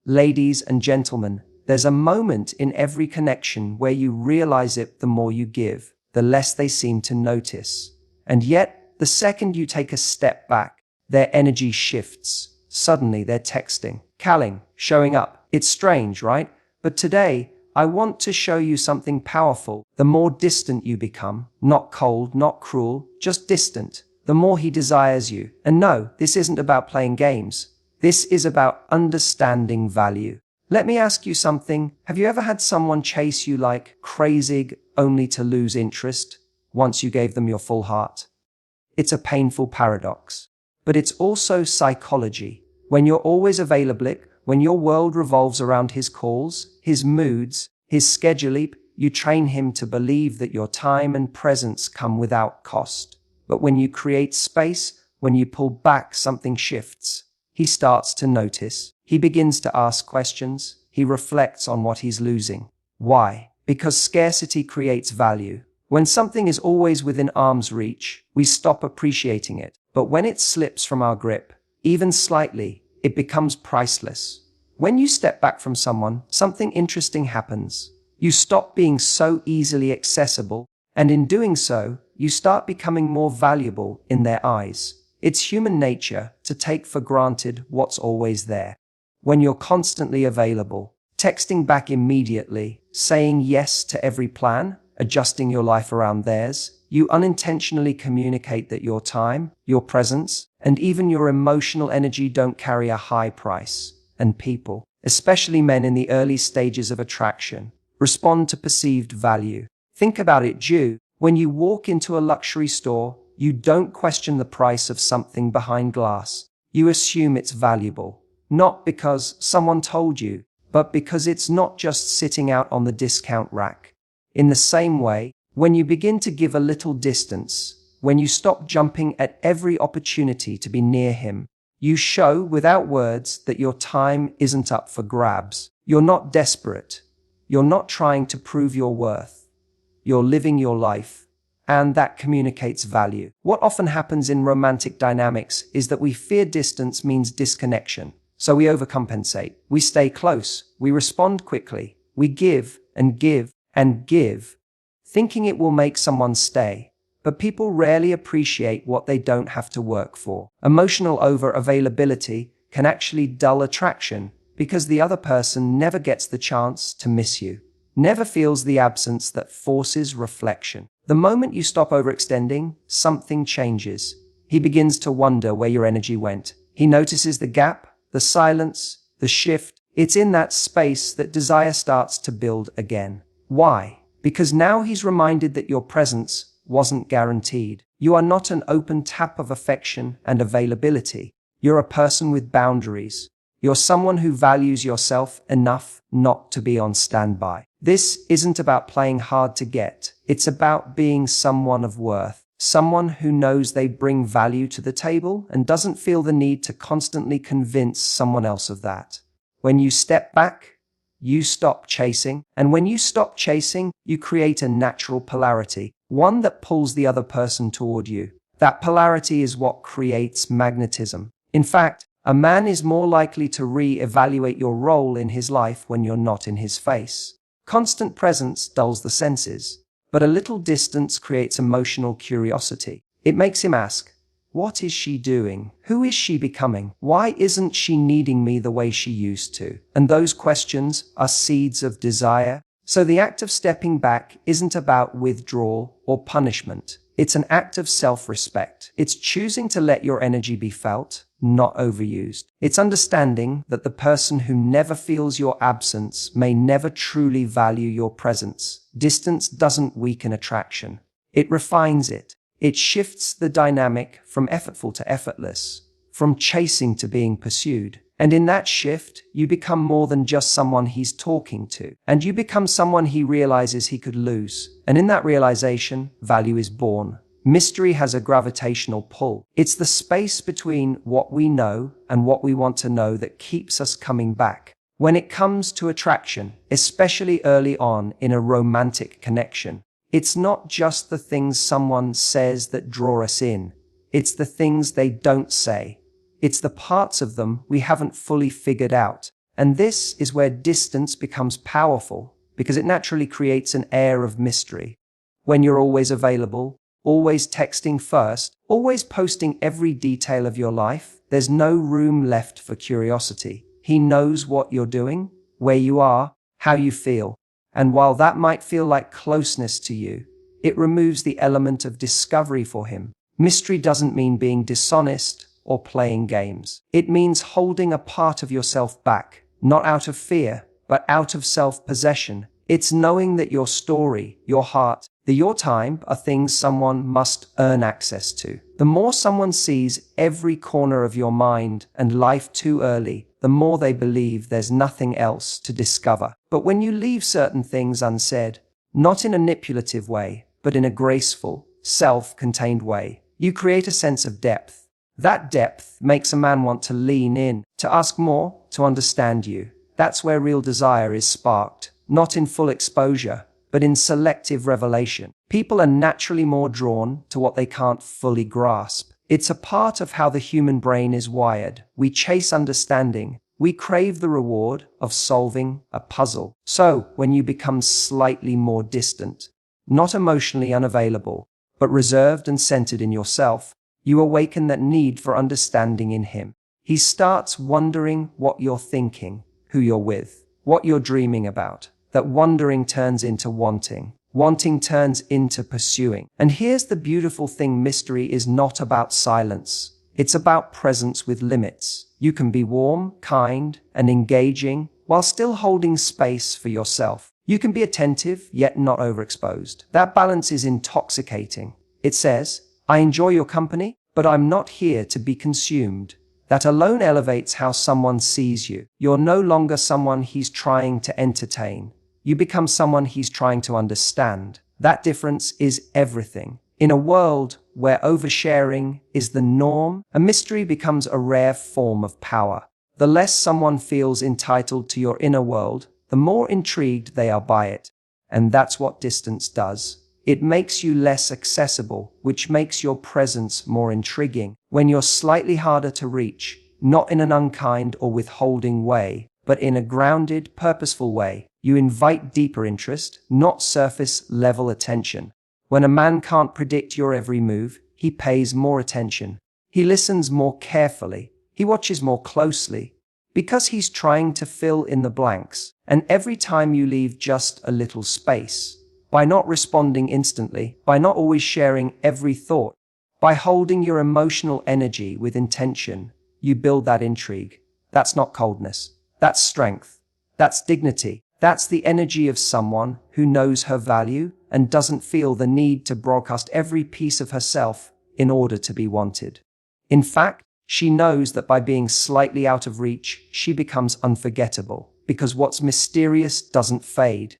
Ladies and gentlemen, there's a moment in every connection where you realize it the more you give, the less they seem to notice. And yet, the second you take a step back, their energy shifts. Suddenly they're texting, calling, showing up. It's strange, right? But today, I want to show you something powerful. The more distant you become, not cold, not cruel, just distant, the more he desires you. And no, this isn't about playing games. This is about understanding value. Let me ask you something. Have you ever had someone chase you like crazy only to lose interest once you gave them your full heart? It's a painful paradox, but it's also psychology. When you're always available, when your world revolves around his calls, his moods, his schedule, you train him to believe that your time and presence come without cost. But when you create space, when you pull back, something shifts. He starts to notice. He begins to ask questions. He reflects on what he's losing. Why? Because scarcity creates value. When something is always within arm's reach, we stop appreciating it. But when it slips from our grip, even slightly, it becomes priceless. When you step back from someone, something interesting happens. You stop being so easily accessible, and in doing so, you start becoming more valuable in their eyes. It's human nature to take for granted what's always there. When you're constantly available, texting back immediately, saying yes to every plan, adjusting your life around theirs, you unintentionally communicate that your time, your presence, and even your emotional energy don't carry a high price. And people, especially men in the early stages of attraction, respond to perceived value. Think about it, Jew. When you walk into a luxury store, you don't question the price of something behind glass. You assume it's valuable, not because someone told you, but because it's not just sitting out on the discount rack. In the same way, when you begin to give a little distance, when you stop jumping at every opportunity to be near him, you show without words that your time isn't up for grabs. You're not desperate. You're not trying to prove your worth. You're living your life. And that communicates value. What often happens in romantic dynamics is that we fear distance means disconnection. So we overcompensate. We stay close. We respond quickly. We give and give and give, thinking it will make someone stay. But people rarely appreciate what they don't have to work for. Emotional over-availability can actually dull attraction because the other person never gets the chance to miss you, never feels the absence that forces reflection. The moment you stop overextending, something changes. He begins to wonder where your energy went. He notices the gap, the silence, the shift. It's in that space that desire starts to build again. Why? Because now he's reminded that your presence wasn't guaranteed. You are not an open tap of affection and availability. You're a person with boundaries. You're someone who values yourself enough not to be on standby. This isn't about playing hard to get. It's about being someone of worth, someone who knows they bring value to the table and doesn't feel the need to constantly convince someone else of that. When you step back, you stop chasing. And when you stop chasing, you create a natural polarity, one that pulls the other person toward you. That polarity is what creates magnetism. In fact, a man is more likely to re-evaluate your role in his life when you're not in his face. Constant presence dulls the senses, but a little distance creates emotional curiosity. It makes him ask, what is she doing? Who is she becoming? Why isn't she needing me the way she used to? And those questions are seeds of desire. So the act of stepping back isn't about withdrawal or punishment. It's an act of self-respect. It's choosing to let your energy be felt, not overused. It's understanding that the person who never feels your absence may never truly value your presence. Distance doesn't weaken attraction. It refines it. It shifts the dynamic from effortful to effortless, from chasing to being pursued. And in that shift, you become more than just someone he's talking to. And you become someone he realizes he could lose. And in that realization, value is born. Mystery has a gravitational pull. It's the space between what we know and what we want to know that keeps us coming back. When it comes to attraction, especially early on in a romantic connection, it's not just the things someone says that draw us in. It's the things they don't say. It's the parts of them we haven't fully figured out. And this is where distance becomes powerful, because it naturally creates an air of mystery. When you're always available, always texting first, always posting every detail of your life, there's no room left for curiosity. He knows what you're doing, where you are, how you feel. And while that might feel like closeness to you, it removes the element of discovery for him. Mystery doesn't mean being dishonest or playing games. It means holding a part of yourself back, not out of fear, but out of self-possession. It's knowing that your story, your heart, your time are things someone must earn access to. The more someone sees every corner of your mind and life too early, the more they believe there's nothing else to discover. But when you leave certain things unsaid, not in a manipulative way, but in a graceful, self-contained way, you create a sense of depth. That depth makes a man want to lean in, to ask more, to understand you. That's where real desire is sparked, not in full exposure, but in selective revelation. People are naturally more drawn to what they can't fully grasp. It's a part of how the human brain is wired. We chase understanding. We crave the reward of solving a puzzle. So, when you become slightly more distant, not emotionally unavailable, but reserved and centered in yourself, you awaken that need for understanding in him. He starts wondering what you're thinking, who you're with, what you're dreaming about. That wondering turns into wanting. Wanting turns into pursuing. And here's the beautiful thing: mystery is not about silence. It's about presence with limits. You can be warm, kind, and engaging while still holding space for yourself. You can be attentive, yet not overexposed. That balance is intoxicating. It says, I enjoy your company, but I'm not here to be consumed. That alone elevates how someone sees you. You're no longer someone he's trying to entertain. You become someone he's trying to understand. That difference is everything. In a world where oversharing is the norm, a mystery becomes a rare form of power. The less someone feels entitled to your inner world, the more intrigued they are by it. And that's what distance does. It makes you less accessible, which makes your presence more intriguing. When you're slightly harder to reach, not in an unkind or withholding way, but in a grounded, purposeful way, you invite deeper interest, not surface-level attention. When a man can't predict your every move, he pays more attention. He listens more carefully. He watches more closely, because he's trying to fill in the blanks. And every time you leave just a little space, by not responding instantly, by not always sharing every thought, by holding your emotional energy with intention, you build that intrigue. That's not coldness. That's strength. That's dignity. That's the energy of someone who knows her value and doesn't feel the need to broadcast every piece of herself in order to be wanted. In fact, she knows that by being slightly out of reach, she becomes unforgettable, because what's mysterious doesn't fade.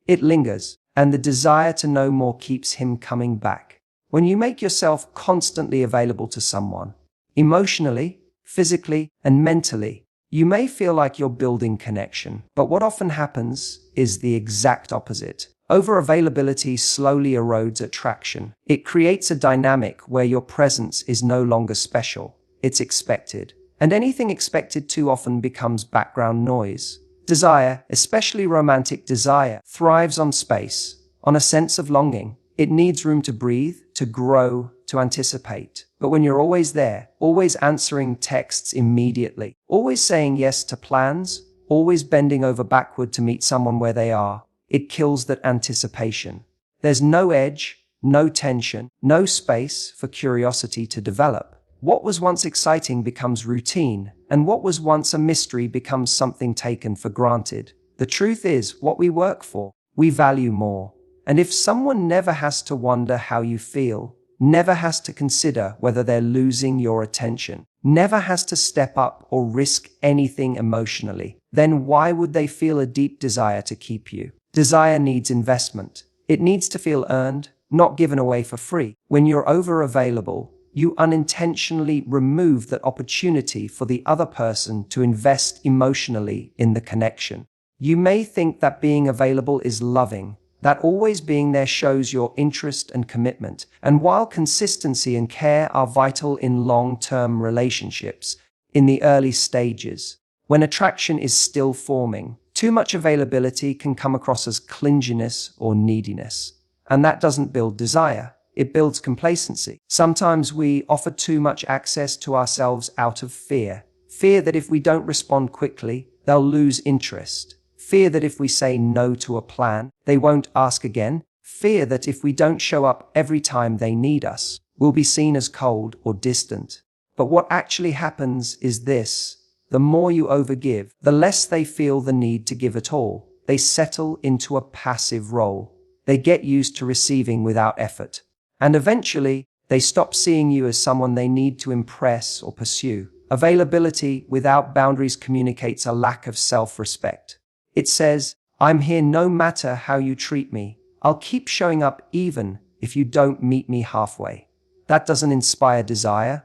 It lingers, and the desire to know more keeps him coming back. When you make yourself constantly available to someone, emotionally, physically, and mentally, you may feel like you're building connection, but what often happens is the exact opposite. Over-availability slowly erodes attraction. It creates a dynamic where your presence is no longer special. It's expected. And anything expected too often becomes background noise. Desire, especially romantic desire, thrives on space, on a sense of longing. It needs room to breathe, to grow, to anticipate. But when you're always there, always answering texts immediately, always saying yes to plans, always bending over backward to meet someone where they are, it kills that anticipation. There's no edge, no tension, no space for curiosity to develop. What was once exciting becomes routine, and what was once a mystery becomes something taken for granted. The truth is, what we work for, we value more. And if someone never has to wonder how you feel, never has to consider whether they're losing your attention, never has to step up or risk anything emotionally, then why would they feel a deep desire to keep you? Desire needs investment. It needs to feel earned, not given away for free. When you're over-available, you unintentionally remove that opportunity for the other person to invest emotionally in the connection. You may think that being available is loving, that always being there shows your interest and commitment. And while consistency and care are vital in long-term relationships, in the early stages, when attraction is still forming. Too much availability can come across as clinginess or neediness, and that doesn't build desire. It builds complacency. Sometimes we offer too much access to ourselves out of fear. Fear that if we don't respond quickly, they'll lose interest. Fear that if we say no to a plan, they won't ask again. Fear that if we don't show up every time they need us, we'll be seen as cold or distant. But what actually happens is this: the more you overgive, the less they feel the need to give at all. They settle into a passive role. They get used to receiving without effort. And eventually, they stop seeing you as someone they need to impress or pursue. Availability without boundaries communicates a lack of self-respect. It says, "I'm here no matter how you treat me. I'll keep showing up even if you don't meet me halfway." That doesn't inspire desire.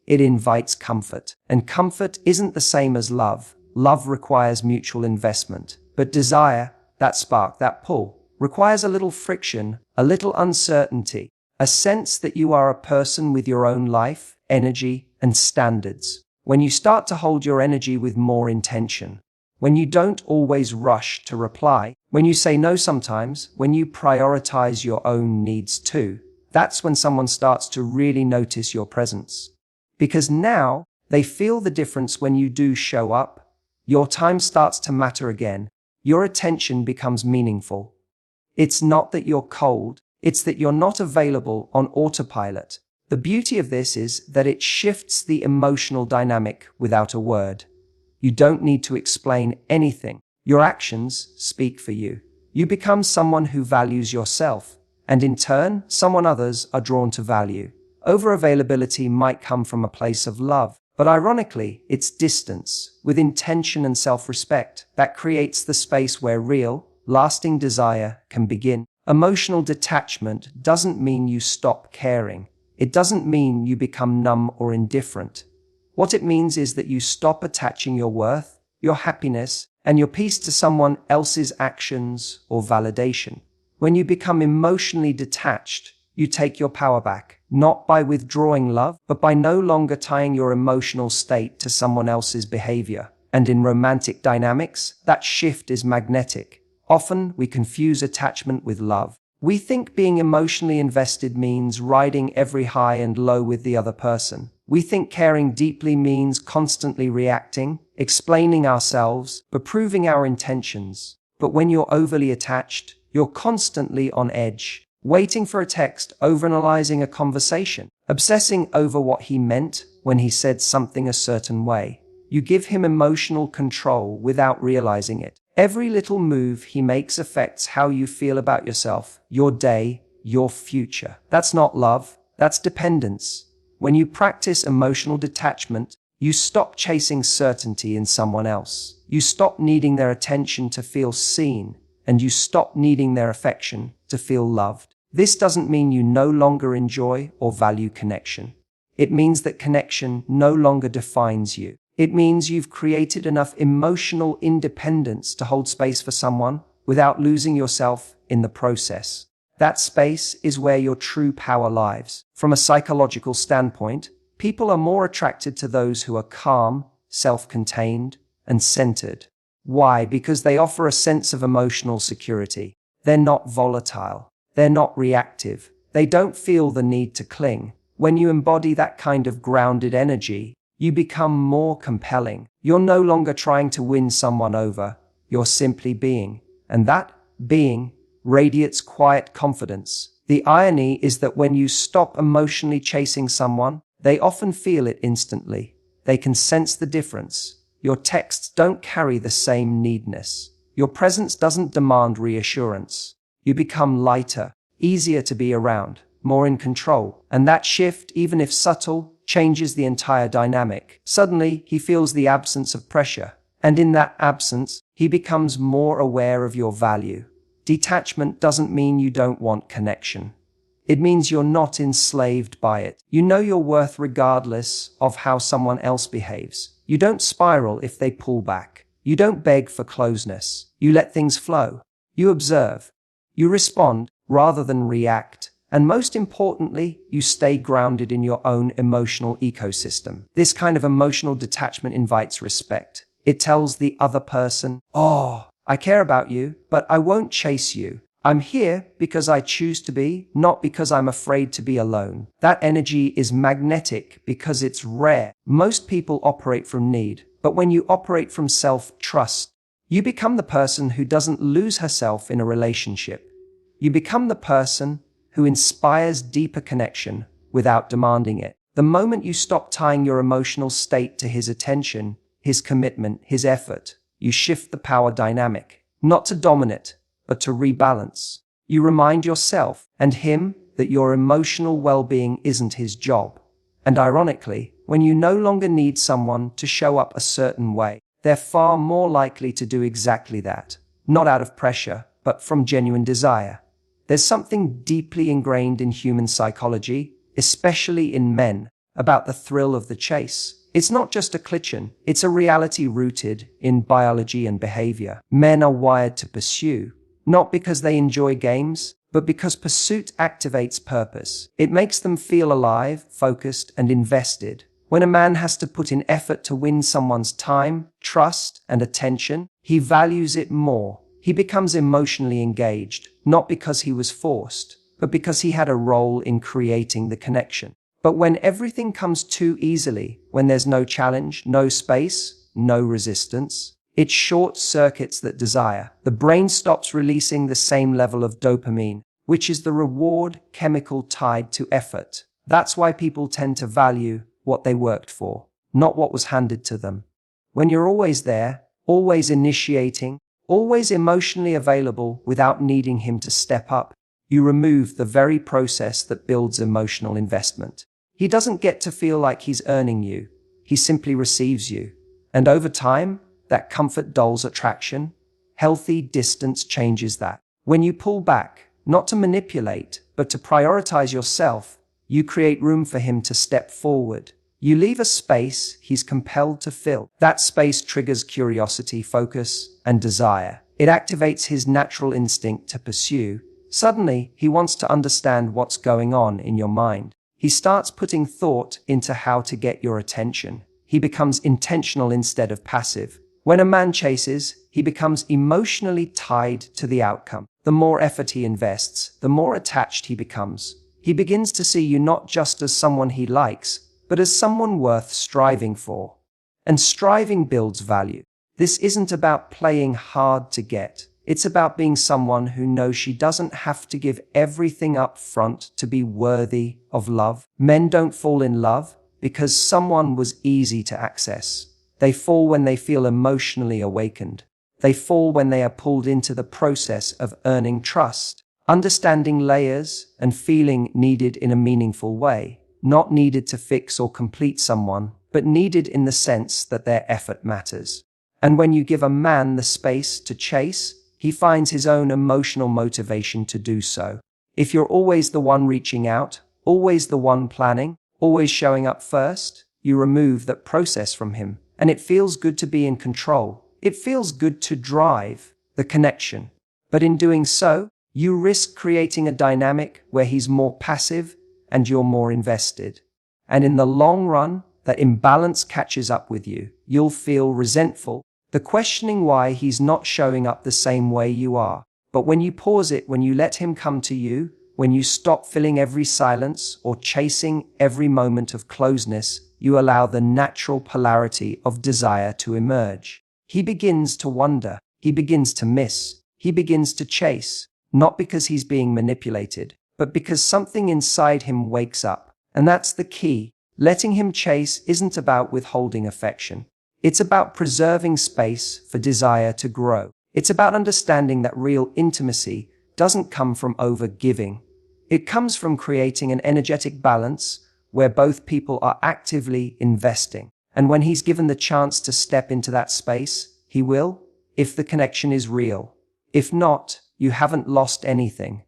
It invites comfort. And comfort isn't the same as love. Love requires mutual investment. But desire, that spark, that pull, requires a little friction, a little uncertainty, a sense that you are a person with your own life, energy, and standards. When you start to hold your energy with more intention, when you don't always rush to reply, when you say no sometimes, when you prioritize your own needs too, that's when someone starts to really notice your presence. Because now they feel the difference when you do show up. Your time starts to matter again. Your attention becomes meaningful. It's not that you're cold, it's that you're not available on autopilot. The beauty of this is that it shifts the emotional dynamic without a word. You don't need to explain anything. Your actions speak for you. You become someone who values yourself, and in turn, someone others are drawn to value. Overavailability might come from a place of love, but ironically, it's distance, with intention and self-respect, that creates the space where real, lasting desire can begin. Emotional detachment doesn't mean you stop caring. It doesn't mean you become numb or indifferent. What it means is that you stop attaching your worth, your happiness, and your peace to someone else's actions or validation. When you become emotionally detached, you take your power back, not by withdrawing love, but by no longer tying your emotional state to someone else's behavior. And in romantic dynamics, that shift is magnetic. Often, we confuse attachment with love. We think being emotionally invested means riding every high and low with the other person. We think caring deeply means constantly reacting, explaining ourselves, but proving our intentions. But when you're overly attached, you're constantly on edge, waiting for a text, overanalyzing a conversation, obsessing over what he meant when he said something a certain way. You give him emotional control without realizing it. Every little move he makes affects how you feel about yourself, your day, your future. That's not love, that's dependence. When you practice emotional detachment, you stop chasing certainty in someone else. You stop needing their attention to feel seen, and you stop needing their affection to feel loved. This doesn't mean you no longer enjoy or value connection. It means that connection no longer defines you. It means you've created enough emotional independence to hold space for someone without losing yourself in the process. That space is where your true power lies. From a psychological standpoint, people are more attracted to those who are calm, self-contained, and centered. Why? Because they offer a sense of emotional security. They're not volatile. They're not reactive. They don't feel the need to cling. When you embody that kind of grounded energy, you become more compelling. You're no longer trying to win someone over. You're simply being. And that being radiates quiet confidence. The irony is that when you stop emotionally chasing someone, they often feel it instantly. They can sense the difference. Your texts don't carry the same needness. Your presence doesn't demand reassurance. You become lighter, easier to be around, more in control. And that shift, even if subtle, changes the entire dynamic. Suddenly, he feels the absence of pressure. And in that absence, he becomes more aware of your value. Detachment doesn't mean you don't want connection. It means you're not enslaved by it. You know your worth regardless of how someone else behaves. You don't spiral if they pull back. You don't beg for closeness. You let things flow. You observe. You respond rather than react. And most importantly, you stay grounded in your own emotional ecosystem. This kind of emotional detachment invites respect. It tells the other person, "Oh, I care about you, but I won't chase you. I'm here because I choose to be, not because I'm afraid to be alone." That energy is magnetic because it's rare. Most people operate from need, but when you operate from self-trust, you become the person who doesn't lose herself in a relationship. You become the person who inspires deeper connection without demanding it. The moment you stop tying your emotional state to his attention, his commitment, his effort, you shift the power dynamic, not to dominate, but to rebalance. You remind yourself and him that your emotional well-being isn't his job. And ironically, when you no longer need someone to show up a certain way, they're far more likely to do exactly that, not out of pressure, but from genuine desire. There's something deeply ingrained in human psychology, especially in men, about the thrill of the chase. It's not just a cliché, it's a reality rooted in biology and behavior. Men are wired to pursue, not because they enjoy games, but because pursuit activates purpose. It makes them feel alive, focused, and invested. When a man has to put in effort to win someone's time, trust, and attention, he values it more. He becomes emotionally engaged, not because he was forced, but because he had a role in creating the connection. But when everything comes too easily, when there's no challenge, no space, no resistance, it short-circuits that desire. The brain stops releasing the same level of dopamine, which is the reward chemical tied to effort. That's why people tend to value what they worked for, not what was handed to them. When you're always there, always initiating, always emotionally available without needing him to step up, you remove the very process that builds emotional investment. He doesn't get to feel like he's earning you. He simply receives you. And over time, that comfort dulls attraction. Healthy distance changes that. When you pull back, not to manipulate, but to prioritize yourself, you create room for him to step forward. You leave a space he's compelled to fill. That space triggers curiosity, focus, and desire. It activates his natural instinct to pursue. Suddenly, he wants to understand what's going on in your mind. He starts putting thought into how to get your attention. He becomes intentional instead of passive. When a man chases, he becomes emotionally tied to the outcome. The more effort he invests, the more attached he becomes. He begins to see you not just as someone he likes, but as someone worth striving for. And striving builds value. This isn't about playing hard to get. It's about being someone who knows she doesn't have to give everything up front to be worthy of love. Men don't fall in love because someone was easy to access. They fall when they feel emotionally awakened. They fall when they are pulled into the process of earning trust, understanding layers, and feeling needed in a meaningful way. Not needed to fix or complete someone, but needed in the sense that their effort matters. And when you give a man the space to chase, he finds his own emotional motivation to do so. If you're always the one reaching out, always the one planning, always showing up first, you remove that process from him. And it feels good to be in control. It feels good to drive the connection. But in doing so, you risk creating a dynamic where he's more passive and you're more invested. And in the long run, that imbalance catches up with you. You'll feel resentful, the questioning why he's not showing up the same way you are. But when you pause it, when you let him come to you, when you stop filling every silence or chasing every moment of closeness, you allow the natural polarity of desire to emerge. He begins to wonder, he begins to miss, he begins to chase, not because he's being manipulated, but because something inside him wakes up. And that's the key. Letting him chase isn't about withholding affection. It's about preserving space for desire to grow. It's about understanding that real intimacy doesn't come from overgiving. It comes from creating an energetic balance where both people are actively investing. And when he's given the chance to step into that space, he will, if the connection is real. If not, you haven't lost anything.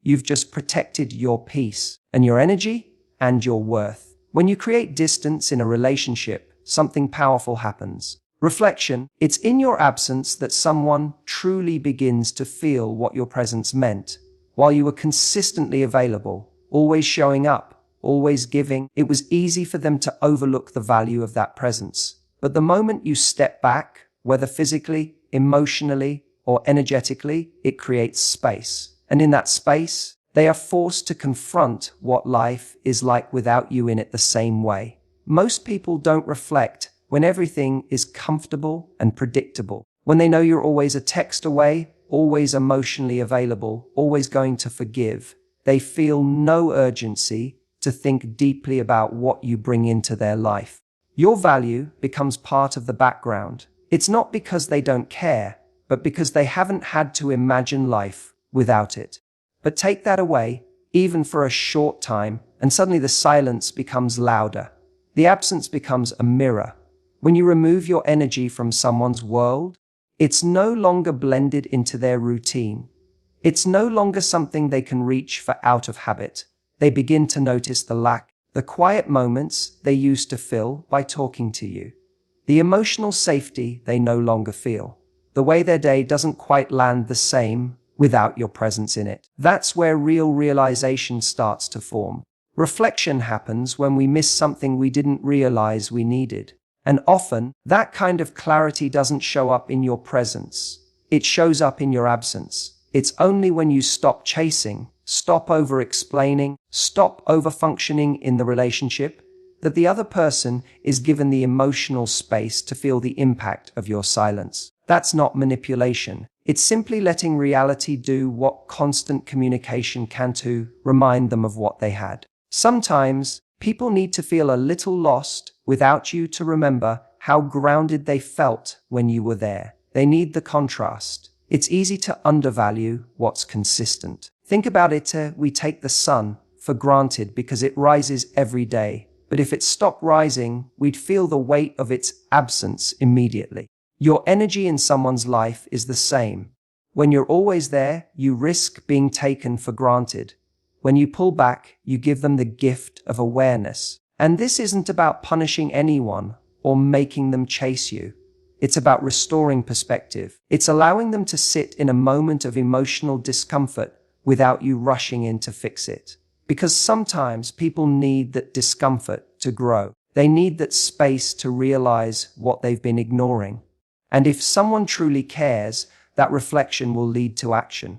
You've just protected your peace and your energy and your worth. When you create distance in a relationship, something powerful happens. Reflection. It's in your absence that someone truly begins to feel what your presence meant. While you were consistently available, always showing up, always giving, it was easy for them to overlook the value of that presence. But the moment you step back, whether physically, emotionally, or energetically, it creates space. And in that space, they are forced to confront what life is like without you in it the same way. Most people don't reflect when everything is comfortable and predictable. When they know you're always a text away, always emotionally available, always going to forgive, they feel no urgency to think deeply about what you bring into their life. Your value becomes part of the background. It's not because they don't care, but because they haven't had to imagine life without it. But take that away, even for a short time, and suddenly the silence becomes louder. The absence becomes a mirror. When you remove your energy from someone's world, it's no longer blended into their routine. It's no longer something they can reach for out of habit. They begin to notice the lack, the quiet moments they used to fill by talking to you, the emotional safety they no longer feel, the way their day doesn't quite land the same without your presence in it. That's where real realization starts to form. Reflection happens when we miss something we didn't realize we needed. And often, that kind of clarity doesn't show up in your presence. It shows up in your absence. It's only when you stop chasing, stop over-explaining, stop over-functioning in the relationship, that the other person is given the emotional space to feel the impact of your silence. That's not manipulation. It's simply letting reality do what constant communication can to remind them of what they had. Sometimes, people need to feel a little lost without you to remember how grounded they felt when you were there. They need the contrast. It's easy to undervalue what's consistent. Think about it, we take the sun for granted because it rises every day. But if it stopped rising, we'd feel the weight of its absence immediately. Your energy in someone's life is the same. When you're always there, you risk being taken for granted. When you pull back, you give them the gift of awareness. And this isn't about punishing anyone or making them chase you. It's about restoring perspective. It's allowing them to sit in a moment of emotional discomfort without you rushing in to fix it. Because sometimes people need that discomfort to grow. They need that space to realize what they've been ignoring. And if someone truly cares, that reflection will lead to action.